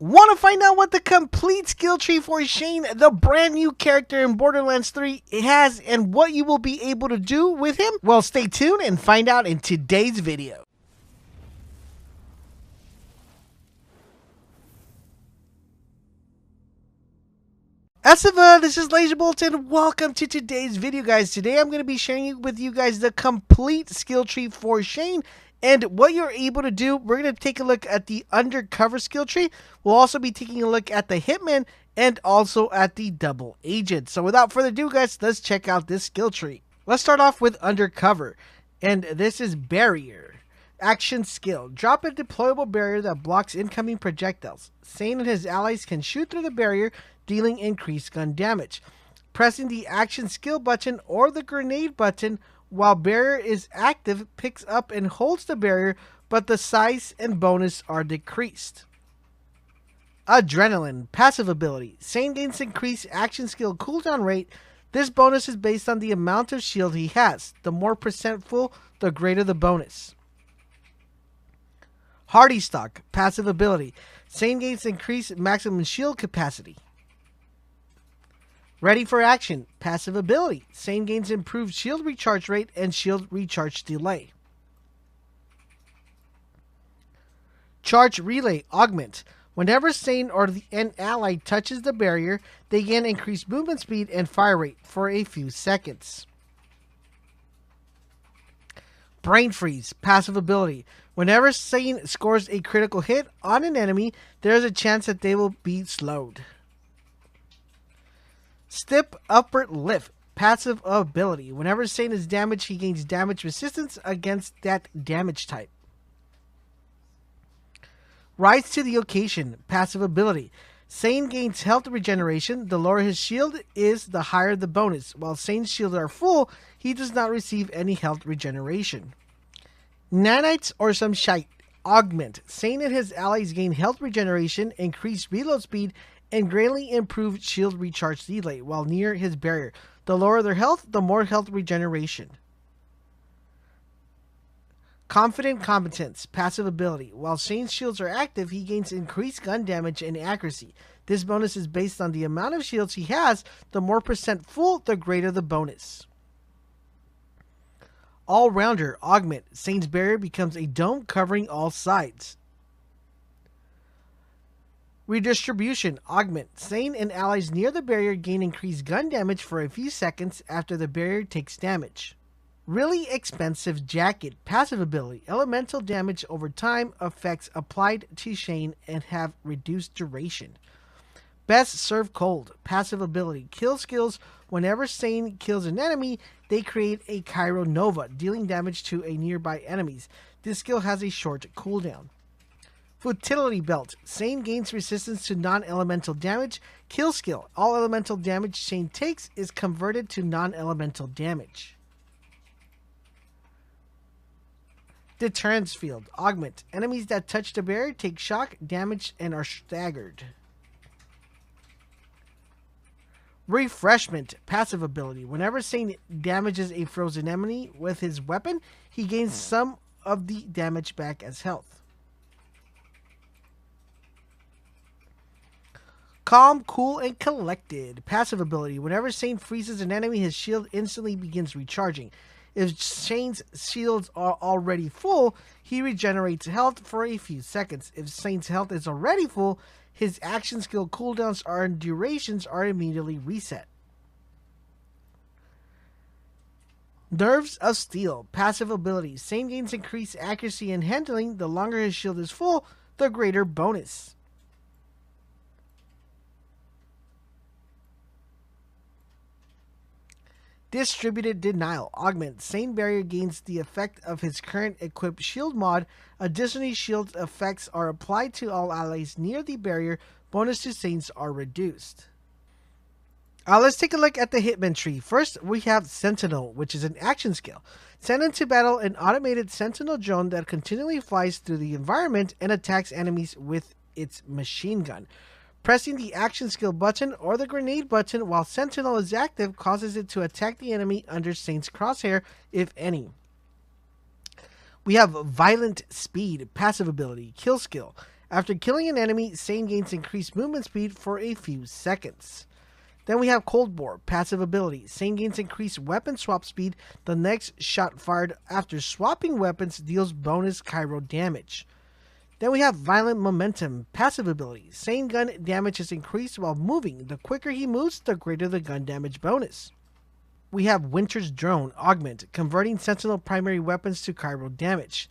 Want to find out what the complete skill tree for Shane, the brand new character in Borderlands 3, has and what you will be able to do with him? Well, stay tuned and find out in today's video. This is Boltz and welcome to today's video, guys. Today I'm going to be sharing with you guys the complete skill tree for Shane and what you're able to do. We're going to take a look at the undercover skill tree. We'll also be taking a look at the hitman and also at the double agent. So without further ado, guys, let's check out this skill tree. Let's start off with undercover, and this is barrier. Action skill. Drop a deployable barrier that blocks incoming projectiles. ZANE and his allies can shoot through the barrier, dealing increased gun damage. Pressing the action skill button or the grenade button while barrier is active picks up and holds the barrier, but the size and bonus are decreased. Adrenaline. Passive ability. ZANE gains increased action skill cooldown rate. This bonus is based on the amount of shield he has. The more percent full, the greater the bonus. Hardy Stock. Passive ability. ZANE gains increased maximum shield capacity. Ready for action. Passive ability. ZANE gains improved shield recharge rate and shield recharge delay. Charge relay augment. Whenever ZANE or an ally touches the barrier, they gain increased movement speed and fire rate for a few seconds. Brain freeze. Passive ability. Whenever ZANE scores a critical hit on an enemy, there is a chance that they will be slowed. Step upward lift. Passive ability. Whenever ZANE is damaged, he gains damage resistance against that damage type. Rise to the occasion. Passive ability. ZANE gains health regeneration. The lower his shield is, the higher the bonus. While ZANE's shields are full, he does not receive any health regeneration. Nanites or some shite. Augment. ZANE and his allies gain health regeneration, increased reload speed, and greatly improved shield recharge delay while near his barrier. The lower their health, the more health regeneration. Confident competence. Passive ability. While ZANE's shields are active, he gains increased gun damage and accuracy. This bonus is based on the amount of shields he has. The more percent full, the greater the bonus. All-rounder augment. ZANE's barrier becomes a dome covering all sides. Redistribution augment. ZANE and allies near the barrier gain increased gun damage for a few seconds after the barrier takes damage. Really expensive jacket. Passive ability. Elemental damage over time, effects applied to Shane and have reduced duration. Best serve cold. Passive ability. Kill skills. Whenever ZANE kills an enemy, they create a Cairo Nova, dealing damage to a nearby enemies. This skill has a short cooldown. Futility belt. ZANE gains resistance to non-elemental damage. Kill skill. All elemental damage ZANE takes is converted to non-elemental damage. Deterrence field. Augment. Enemies that touch the barrier take shock, damage, and are staggered. Refreshment. Passive ability. Whenever ZANE damages a frozen enemy with his weapon, he gains some of the damage back as health. Calm, cool, and collected. Passive ability. Whenever ZANE freezes an enemy, his shield instantly begins recharging. If ZANE's shields are already full, he regenerates health for a few seconds. If ZANE's health is already full, his action skill cooldowns and durations are immediately reset. Nerves of Steel. Passive ability. ZANE gains increased accuracy and handling. The longer his shield is full, the greater bonus. Distributed Denial. Augment. ZANE barrier gains the effect of his current equipped shield mod. Additionally, shield effects are applied to all allies near the barrier. Bonus to ZANE's are reduced. Let's take a look at the hitman tree. First, we have Sentinel, which is an action skill. Send into battle an automated sentinel drone that continually flies through the environment and attacks enemies with its machine gun. Pressing the action skill button or the grenade button while Sentinel is active causes it to attack the enemy under ZANE's crosshair, if any. We have Violent Speed, passive ability, kill skill. After killing an enemy, ZANE gains increased movement speed for a few seconds. Then we have Cold Bore, passive ability. ZANE gains increased weapon swap speed. The next shot fired after swapping weapons deals bonus Kyro damage. Then we have Violent Momentum, passive ability. ZANE gun damage is increased while moving. The quicker he moves, the greater the gun damage bonus. We have Winter's Drone, augment, converting sentinel primary weapons to Kyro damage.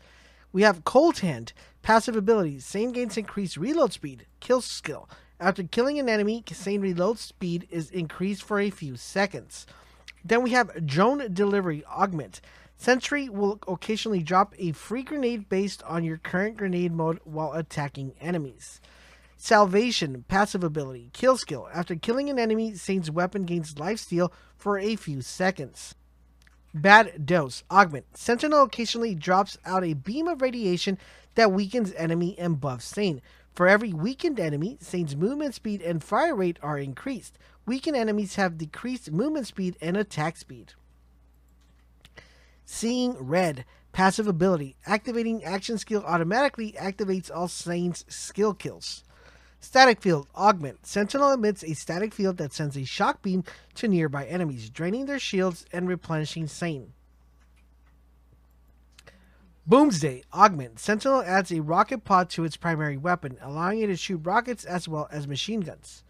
We have Cold Hand, passive ability. ZANE gains increased reload speed, kill skill. After killing an enemy, ZANE reload speed is increased for a few seconds. Then we have Drone Delivery, augment. Sentry will occasionally drop a free grenade based on your current grenade mode while attacking enemies. Salvation, passive ability, kill skill. After killing an enemy, ZANE's weapon gains lifesteal for a few seconds. Bad Dose, augment. Sentinel occasionally drops out a beam of radiation that weakens enemy and buffs ZANE. For every weakened enemy, ZANE's movement speed and fire rate are increased. Weakened enemies have decreased movement speed and attack speed. Seeing Red, passive ability. Activating action skill automatically activates all ZANE's skill kills. Static Field, augment. Sentinel emits a static field that sends a shock beam to nearby enemies, draining their shields and replenishing ZANE. Boomsday, augment. Sentinel adds a rocket pod to its primary weapon, allowing it to shoot rockets as well as machine guns.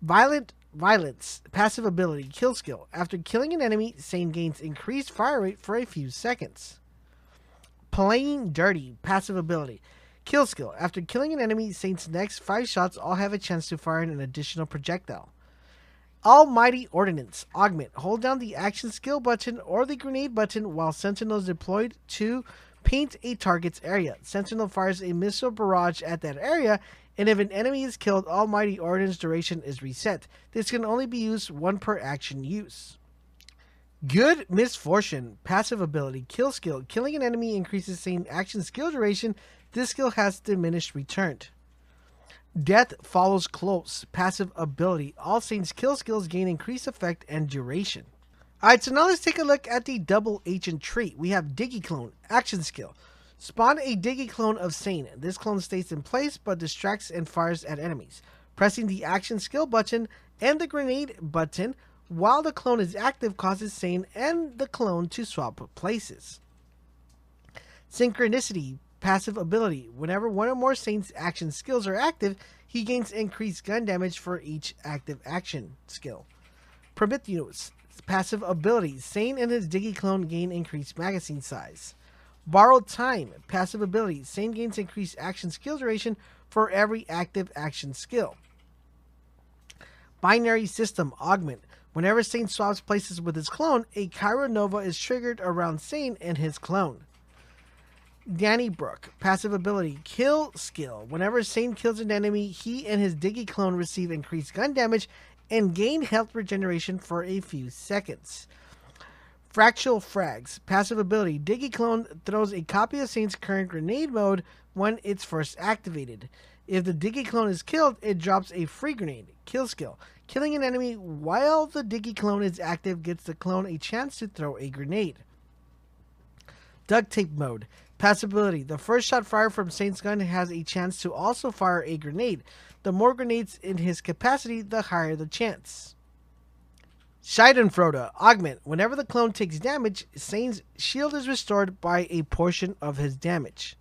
Violence, passive ability, kill skill. After killing an enemy, ZANE gains increased fire rate for a few seconds. Playing Dirty, passive ability, kill skill. After killing an enemy, ZANE's next 5 shots all have a chance to fire an additional projectile. Almighty Ordnance, augment. Hold down the action skill button or the grenade button while Sentinel is deployed to paint a target's area. Sentinel fires a missile barrage at that area, and if an enemy is killed, Almighty Ordnance duration is reset. This can only be used 1 per action use. Good Misfortune, passive ability, kill skill. Killing an enemy increases ZANE action skill duration. This skill has diminished returned. Death Follows Close, passive ability. All ZANE's kill skills gain increased effect and duration. Alright, so now let's take a look at the double agent trait. We have Digiclone, action skill. Spawn a Digiclone of ZANE. This clone stays in place but distracts and fires at enemies. Pressing the action skill button and the grenade button while the clone is active causes ZANE and the clone to swap places. Synchronicity, passive ability. Whenever one or more ZANE's action skills are active, he gains increased gun damage for each active action skill. Prometheus, passive ability. ZANE and his Digiclone gain increased magazine size. Borrowed Time, passive ability. ZANE gains increased action skill duration for every active action skill. Binary System, augment. Whenever ZANE swaps places with his clone, a Kyro Nova is triggered around ZANE and his clone. Dannybrook, passive ability, kill skill. Whenever ZANE kills an enemy, he and his Digiclone receive increased gun damage and gain health regeneration for a few seconds. Fractal Frags, passive ability, Digiclone throws a copy of ZANE's current grenade mode when it's first activated. If the Digiclone is killed, it drops a free grenade, kill skill. Killing an enemy while the Digiclone is active gives the clone a chance to throw a grenade. Duct Tape Mode, passive ability, the first shot fired from ZANE's gun has a chance to also fire a grenade. The more grenades in his capacity, the higher the chance. Schadenfreude, augment. Whenever the clone takes damage, ZANE's shield is restored by a portion of his damage.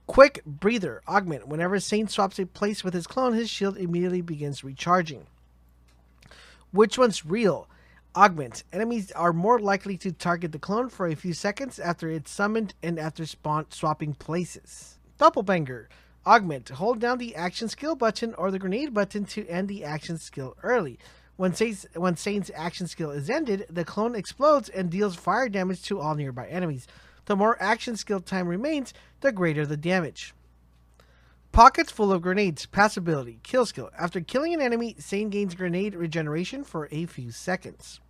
Quick Breather, augment. Whenever ZANE swaps a place with his clone, his shield immediately begins recharging. Which One's Real, augment. Enemies are more likely to target the clone for a few seconds after it's summoned and after swapping places. Doppelbanger, augment. Hold down the action skill button or the grenade button to end the action skill early. When ZANE's action skill is ended, the clone explodes and deals fire damage to all nearby enemies. The more action skill time remains, the greater the damage. Pockets Full of Grenades, passive ability, kill skill. After killing an enemy, ZANE gains grenade regeneration for a few seconds.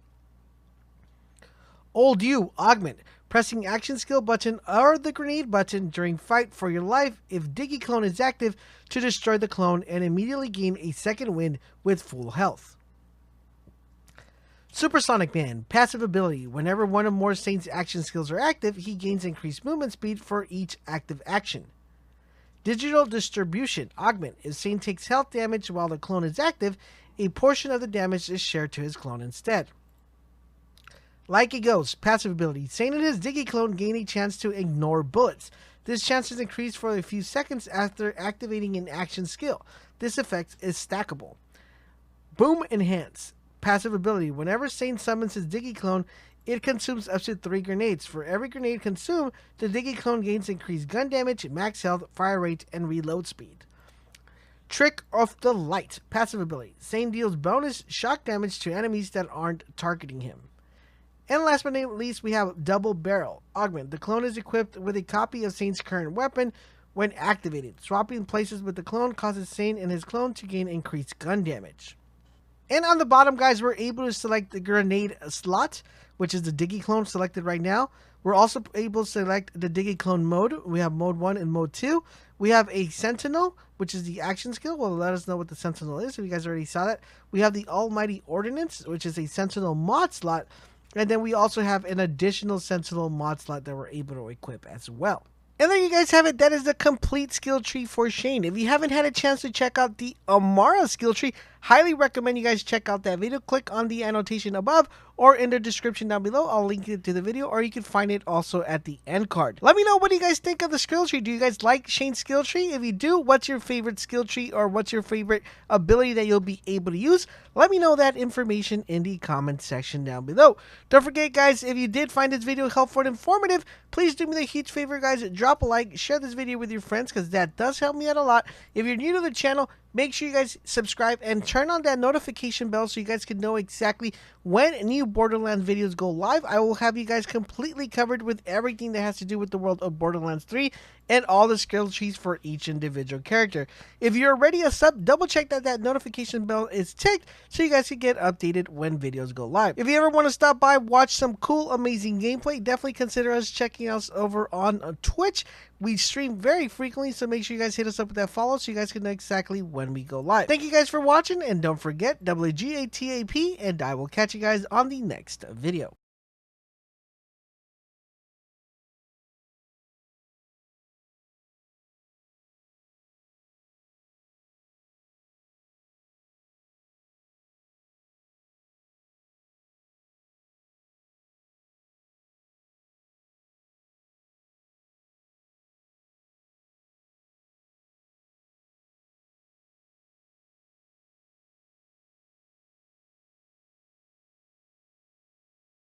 Old You, augment. Pressing action skill button or the grenade button during fight for your life if Digiclone is active to destroy the clone and immediately gain a second wind with full health. Supersonic Man, passive ability. Whenever one or more ZANE's action skills are active, he gains increased movement speed for each active action. Digital distribution. Augment. If ZANE takes health damage while the clone is active, a portion of the damage is shared to his clone instead. Like a Ghost. Passive ability. ZANE and his Digi clone gain a chance to ignore bullets. This chance is increased for a few seconds after activating an action skill. This effect is stackable. Boom Enhance. Passive ability. Whenever ZANE summons his Digi clone, it consumes up to 3 grenades. For every grenade consumed, the Digi clone gains increased gun damage, max health, fire rate, and reload speed. Trick of the Light. Passive ability. ZANE deals bonus shock damage to enemies that aren't targeting him. And last but not least, we have Double Barrel. Augment. The clone is equipped with a copy of ZANE's current weapon when activated. Swapping places with the clone causes ZANE and his clone to gain increased gun damage. And on the bottom, guys, we're able to select the grenade slot, which is the Digi clone selected right now. We're also able to select the Digi clone mode. We have mode 1 and mode 2. We have a Sentinel, which is the action skill. Well, let us know what the Sentinel is if you guys already saw that. We have the Almighty Ordnance, which is a Sentinel mod slot. And then we also have an additional Sentinel mod slot that we're able to equip as well. And there you guys have it. That is the complete skill tree for Shane. If you haven't had a chance to check out the Amara skill tree, highly recommend you guys check out that video. Click on the annotation above or in the description down below. I'll link it to the video, or you can find it also at the end card. Let me know what you guys think of the skill tree. Do you guys like Shane's skill tree? If you do, what's your favorite skill tree, or what's your favorite ability that you'll be able to use? Let me know that information in the comment section down below. Don't forget, guys, if you did find this video helpful and informative, please do me the huge favor, guys. Drop a like, share this video with your friends, because that does help me out a lot. If you're new to the channel, make sure you guys subscribe and turn on that notification bell so you guys can know exactly when new Borderlands videos go live. I will have you guys completely covered with everything that has to do with the world of Borderlands 3 and all the skill trees for each individual character. If you're already a sub, double check that that notification bell is ticked so you guys can get updated when videos go live. If you ever want to stop by, watch some cool, amazing gameplay, definitely consider us checking us over on Twitch. We stream very frequently, so make sure you guys hit us up with that follow so you guys can know exactly when we go live. Thank you guys for watching, and don't forget, WGATAP, and I will catch you guys on the next video.